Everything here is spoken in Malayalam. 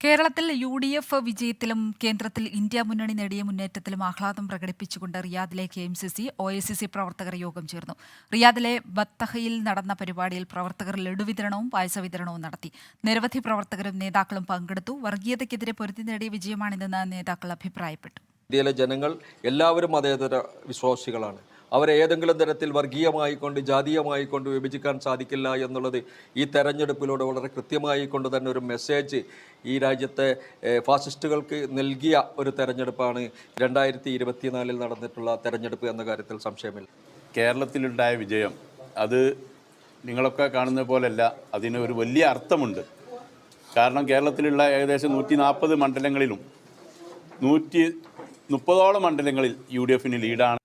കേരളത്തിൽ യു.ഡി.എഫ് വിജയത്തിലും കേന്ദ്രത്തിൽ ഇന്ത്യ മുന്നണി നേടിയ മുന്നേറ്റത്തിലും ആഹ്ലാദം പ്രകടിപ്പിച്ചുകൊണ്ട് റിയാദിലെ കെ.എം.സി.സി, ഒ.ഐ.സി.സി പ്രവർത്തകർ യോഗം ചേർന്നു. റിയാദിലെ ബത്തഹയിൽ നടന്ന പരിപാടിയിൽ പ്രവർത്തകർ ലഡു വിതരണവും പായസ വിതരണവും നടത്തി. നിരവധി പ്രവർത്തകരും നേതാക്കളും പങ്കെടുത്തു. വർഗീയതയ്ക്കെതിരെ പൊരുതി നേടിയ വിജയമാണിതെന്ന് നേതാക്കൾ അഭിപ്രായപ്പെട്ടു. ഇന്ത്യയിലെ ജനങ്ങൾ എല്ലാവരും മതേതര വിശ്വാസികളാണ്. അവരെ ഏതെങ്കിലും തരത്തിൽ വർഗീയമായിക്കൊണ്ട് ജാതീയമായിക്കൊണ്ട് വിഭജിക്കാൻ സാധിക്കില്ല എന്നുള്ളത് ഈ തെരഞ്ഞെടുപ്പിലൂടെ വളരെ കൃത്യമായി കൊണ്ട് തന്നെ ഒരു മെസ്സേജ് ഈ രാജ്യത്തെ ഫാസിസ്റ്റുകൾക്ക് നൽകിയ ഒരു തെരഞ്ഞെടുപ്പാണ് 2024 നടന്നിട്ടുള്ള തെരഞ്ഞെടുപ്പ് എന്ന കാര്യത്തിൽ സംശയമില്ല. കേരളത്തിലുണ്ടായ വിജയം അത് നിങ്ങളൊക്കെ കാണുന്ന പോലെയല്ല, അതിന് ഒരു വലിയ അർത്ഥമുണ്ട്. കാരണം കേരളത്തിലുള്ള ഏകദേശം 140 മണ്ഡലങ്ങളിലും 130ഓളം മണ്ഡലങ്ങളിൽ UDF ലീഡാണ്.